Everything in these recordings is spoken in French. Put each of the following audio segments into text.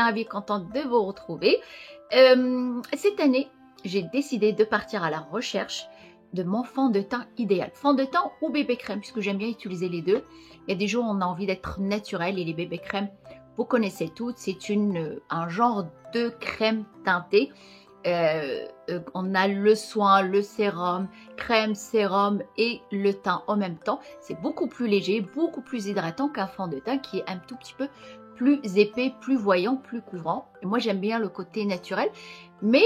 bien ravie, contente de vous retrouver. Cette année, j'ai décidé de partir à la recherche de mon fond de teint idéal. Fond de teint ou bébé crème, puisque j'aime bien utiliser les deux. Il y a des jours où on a envie d'être naturel et les bébés crèmes, vous connaissez toutes, c'est un genre de crème teintée. On a le soin, le sérum, crème, sérum et le teint en même temps. C'est beaucoup plus léger, beaucoup plus hydratant qu'un fond de teint qui est un tout petit peu plus épais, plus voyant, plus couvrant. Et moi, j'aime bien le côté naturel, mais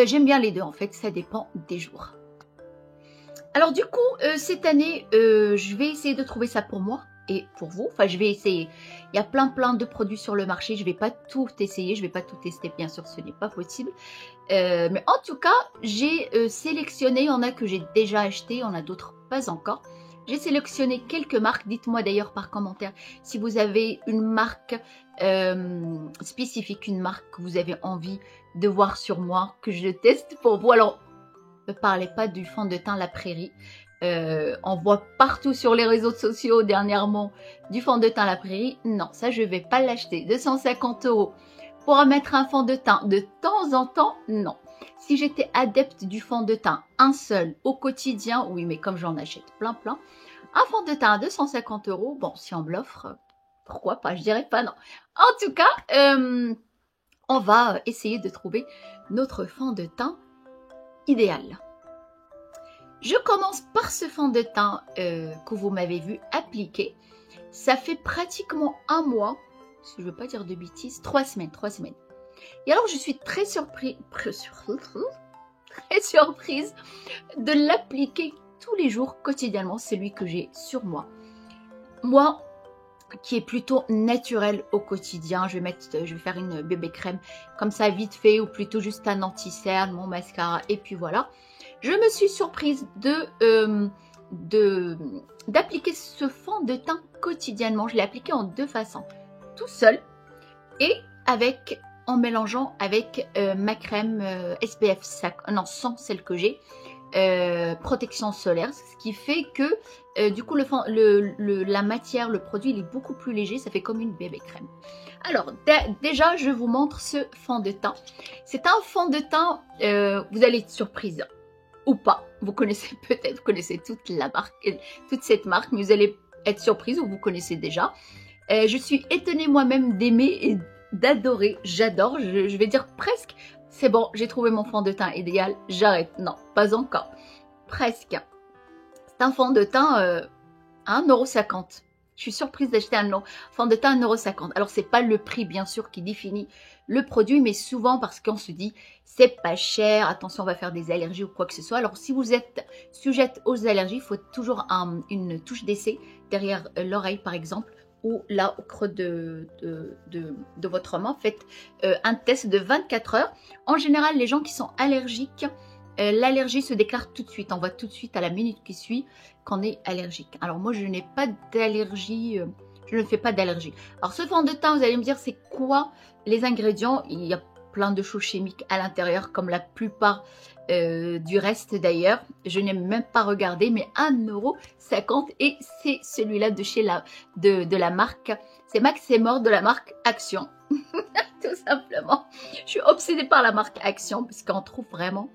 j'aime bien les deux en fait, ça dépend des jours. Alors du coup, cette année, je vais essayer de trouver ça pour moi et pour vous. Enfin, je vais essayer. Il y a plein de produits sur le marché. Je ne vais pas tout essayer, je ne vais pas tout tester, bien sûr, ce n'est pas possible. Mais en tout cas, j'ai sélectionné, il y en a que j'ai déjà acheté, il y en a d'autres pas encore. J'ai sélectionné quelques marques. Dites-moi d'ailleurs par commentaire si vous avez une marque spécifique, une marque que vous avez envie de voir sur moi, que je teste pour vous. Alors, ne parlez pas du fond de teint La Prairie. On voit partout sur les réseaux sociaux dernièrement du fond de teint La Prairie. Non, ça je ne vais pas l'acheter. 250 € pour en mettre un fond de teint de temps en temps, non. Si j'étais adepte du fond de teint, un seul au quotidien, oui, mais comme j'en achète plein, un fond de teint à 250 €, bon, si on me l'offre, pourquoi pas, je dirais pas non. En tout cas, on va essayer de trouver notre fond de teint idéal. Je commence par ce fond de teint que vous m'avez vu appliquer. Ça fait pratiquement un mois, si je ne veux pas dire de bêtises, 3 semaines. Et alors, je suis très surprise de l'appliquer tous les jours, quotidiennement, celui que j'ai sur moi. Moi, qui est plutôt naturel au quotidien, je vais faire une bébé crème comme ça vite fait, ou plutôt juste un anti-cerne, mon mascara, et puis voilà. Je me suis surprise d'appliquer ce fond de teint quotidiennement. Je l'ai appliqué en deux façons, tout seul et en mélangeant avec ma crème SPF sans celle que j'ai, protection solaire, ce qui fait que du coup la matière, le produit, il est beaucoup plus léger, ça fait comme une bébé crème. Alors déjà, je vous montre ce fond de teint. C'est un fond de teint, vous allez être surprise ou pas, vous connaissez peut-être, vous connaissez toute cette marque, mais vous allez être surprise ou vous connaissez déjà. Je suis étonnée moi-même d'aimer et d'adorer, j'adore, je vais dire presque, c'est bon, j'ai trouvé mon fond de teint idéal, j'arrête. Non, pas encore, presque. C'est un fond de teint à 1,50 €. Je suis surprise d'acheter un fond de teint à 1,50 €. Alors, c'est pas le prix, bien sûr, qui définit le produit, mais souvent parce qu'on se dit, c'est pas cher, attention, on va faire des allergies ou quoi que ce soit. Alors, si vous êtes sujette aux allergies, il faut toujours une touche d'essai derrière l'oreille, par exemple, ou là, au creux de votre main. Faites un test de 24 heures. En général, les gens qui sont allergiques, l'allergie se déclare tout de suite. On voit tout de suite à la minute qui suit qu'on est allergique. Alors moi, je n'ai pas d'allergie, je ne fais pas d'allergie. Alors ce fond de teint, vous allez me dire, c'est quoi les ingrédients? Il y a plein de choses chimiques à l'intérieur, comme la plupart du reste d'ailleurs. Je n'ai même pas regardé, mais 1,50 € et c'est celui-là de la marque, c'est Maxémor de la marque Action. Tout simplement. Je suis obsédée par la marque Action parce qu'on trouve vraiment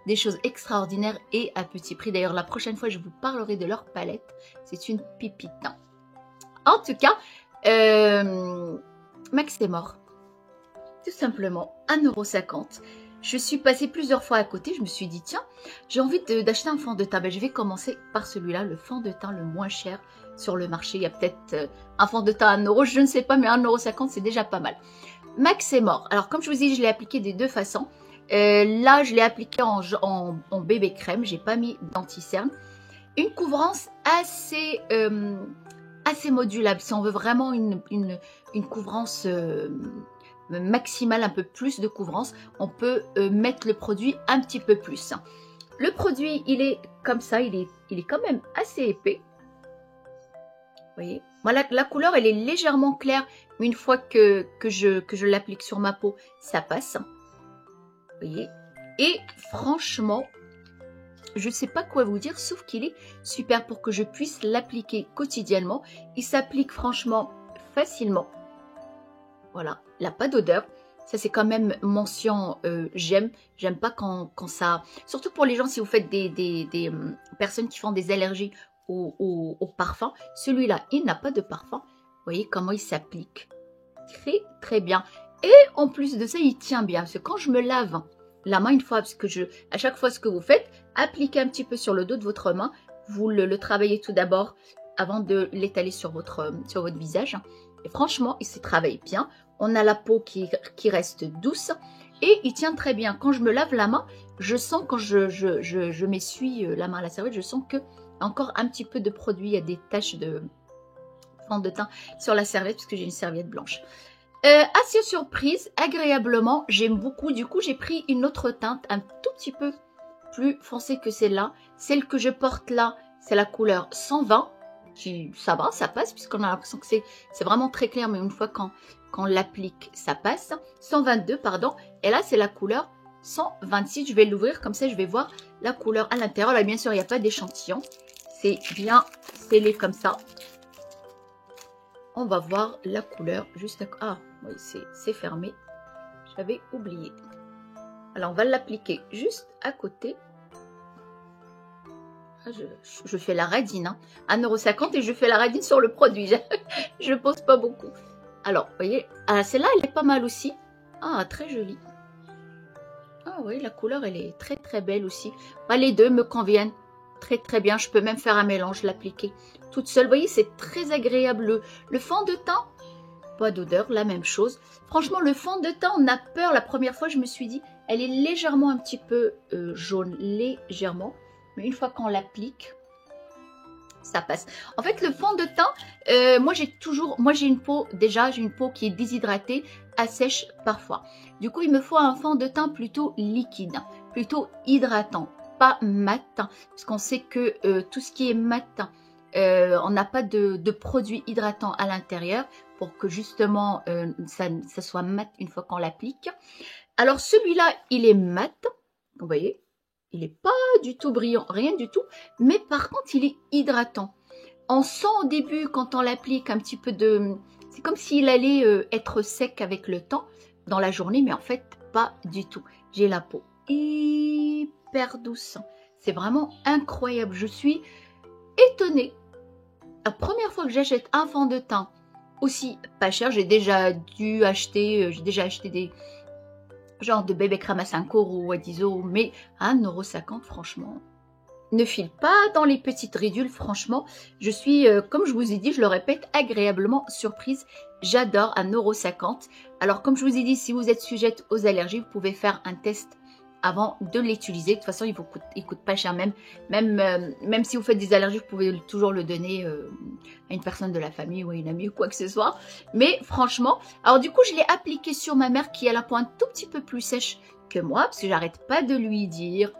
des choses extraordinaires et à petit prix. D'ailleurs, la prochaine fois, je vous parlerai de leur palette. C'est une pépite. En tout cas, Maxémor, tout simplement, 1,50 €. Je suis passée plusieurs fois à côté. Je me suis dit, tiens, j'ai envie d'acheter un fond de teint. Ben, je vais commencer par celui-là, le fond de teint le moins cher sur le marché. Il y a peut-être un fond de teint à 1 €, je ne sais pas, mais 1,50 €, c'est déjà pas mal. Maxémor. Alors, comme je vous dis, je l'ai appliqué des deux façons. Là, je l'ai appliqué en bébé crème. J'ai pas mis d'anti-cerne. Une couvrance assez modulable. Si on veut vraiment une couvrance maximale, un peu plus de couvrance, on peut mettre le produit un petit peu plus. Le produit, il est comme ça. Il est quand même assez épais. Vous voyez, voilà, la couleur, elle est légèrement claire. Mais une fois que je l'applique sur ma peau, ça passe. Vous voyez, et franchement, je ne sais pas quoi vous dire, sauf qu'il est super pour que je puisse l'appliquer quotidiennement. Il s'applique franchement facilement. Voilà, il n'a pas d'odeur. Ça, c'est quand même mention j'aime. J'aime pas quand ça... Surtout pour les gens, si vous faites des personnes qui font des allergies au parfum. Celui-là, il n'a pas de parfum. Vous voyez comment il s'applique. Très, très bien. Et en plus de ça, il tient bien. Parce que quand je me lave la main une fois, parce que à chaque fois ce que vous faites, appliquez un petit peu sur le dos de votre main. Vous le travaillez tout d'abord avant de l'étaler sur votre visage. Et franchement, il se travaille bien. On a la peau qui reste douce et il tient très bien. Quand je me lave la main, je sens quand je m'essuie la main à la serviette, je sens que encore un petit peu de produit. Il y a des taches de fond de teint sur la serviette parce que j'ai une serviette blanche. Assez surprise, agréablement, j'aime beaucoup. Du coup, j'ai pris une autre teinte un tout petit peu plus foncée que celle-là. Celle que je porte là, c'est la couleur 120. Ça va, ça passe, puisqu'on a l'impression que c'est vraiment très clair, mais une fois qu'on l'applique, ça passe. 122, pardon. Et là, c'est la couleur 126. Je vais l'ouvrir, comme ça, je vais voir la couleur à l'intérieur. Là, bien sûr, il n'y a pas d'échantillon. C'est bien scellé comme ça. On va voir la couleur juste à... Ah, oui, c'est fermé. J'avais oublié. Alors, on va l'appliquer juste à côté. Ah, je fais la radine. Hein. 1,50 € et je fais la radine sur le produit. Je pose pas beaucoup. Alors, vous voyez, ah, celle-là, elle est pas mal aussi. Ah, très jolie. Ah oui, la couleur, elle est très, très belle aussi. Ah, les deux me conviennent très, très bien. Je peux même faire un mélange, l'appliquer toute seule. Vous voyez, c'est très agréable. Le fond de teint, pas d'odeur, la même chose. Franchement, le fond de teint, on a peur. La première fois, je me suis dit, elle est légèrement un petit peu jaune, légèrement. Mais une fois qu'on l'applique, ça passe. En fait, le fond de teint, moi j'ai une peau, j'ai une peau qui est déshydratée, assèche parfois. Du coup, il me faut un fond de teint plutôt liquide, plutôt hydratant, pas mat, parce qu'on sait que tout ce qui est mat, on n'a pas de produit hydratant à l'intérieur pour que justement ça soit mat une fois qu'on l'applique. Alors celui-là, il est mat, vous voyez. Il n'est pas du tout brillant, rien du tout. Mais par contre, il est hydratant. On sent au début, quand on l'applique, un petit peu de... C'est comme s'il allait être sec avec le temps dans la journée. Mais en fait, pas du tout. J'ai la peau hyper douce. C'est vraiment incroyable. Je suis étonnée. La première fois que j'achète un fond de teint aussi pas cher, j'ai déjà acheté des... genre de bébé crème à 5 € ou à 10 €, mais à 1,50 €, franchement. Ne file pas dans les petites ridules, franchement. Je suis, comme je vous ai dit, je le répète, agréablement surprise. J'adore 1,50 €. Alors, comme je vous ai dit, si vous êtes sujette aux allergies, vous pouvez faire un test avant de l'utiliser. De toute façon, il coûte pas cher. Même si vous faites des allergies, vous pouvez toujours le donner à une personne de la famille ou à une amie ou quoi que ce soit. Mais franchement, alors du coup, je l'ai appliqué sur ma mère qui a la peau un tout petit peu plus sèche que moi, parce que j'arrête pas de lui dire,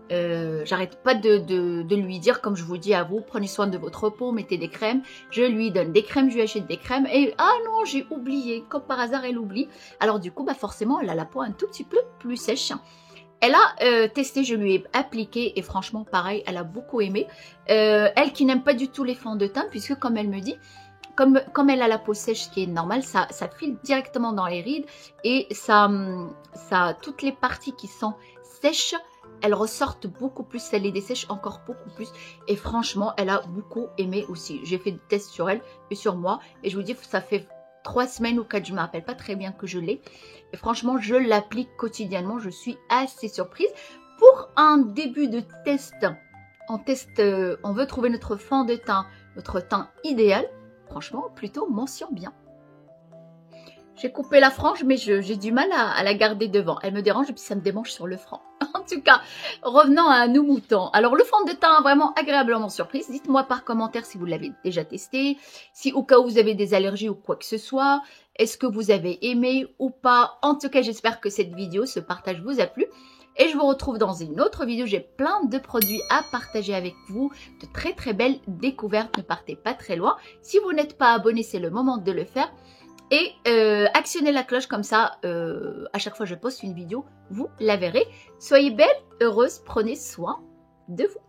lui dire, comme je vous dis à vous, prenez soin de votre peau, mettez des crèmes. Je lui donne des crèmes, je lui achète des crèmes. Et ah non, j'ai oublié. Comme par hasard, elle oublie. Alors du coup, bah forcément, elle a la peau un tout petit peu plus sèche. Elle a testé, je lui ai appliqué et franchement pareil, elle a beaucoup aimé. Elle qui n'aime pas du tout les fonds de teint, puisque comme elle me dit, comme elle a la peau sèche, ce qui est normal, ça file directement dans les rides et ça toutes les parties qui sont sèches, elles ressortent beaucoup plus, ça les dessèche encore beaucoup plus. Et franchement, elle a beaucoup aimé aussi. J'ai fait des tests sur elle et sur moi et je vous dis, ça fait 3 semaines ou 4, je ne me rappelle pas très bien que je l'ai. Et franchement, je l'applique quotidiennement. Je suis assez surprise. Pour un début de test, on veut trouver notre fond de teint, notre teint idéal. Franchement, plutôt mention bien. J'ai coupé la frange, mais j'ai du mal à la garder devant. Elle me dérange et puis ça me démange sur le front. En tout cas, revenons à nos moutons. Alors, le fond de teint, vraiment agréablement surprise. Dites-moi par commentaire si vous l'avez déjà testé. Si au cas où vous avez des allergies ou quoi que ce soit. Est-ce que vous avez aimé ou pas? En tout cas, j'espère que cette vidéo, ce partage vous a plu. Et je vous retrouve dans une autre vidéo. J'ai plein de produits à partager avec vous. De très très belles découvertes. Ne partez pas très loin. Si vous n'êtes pas abonné, c'est le moment de le faire. Et actionnez la cloche comme ça, à chaque fois que je poste une vidéo, vous la verrez. Soyez belles, heureuses, prenez soin de vous.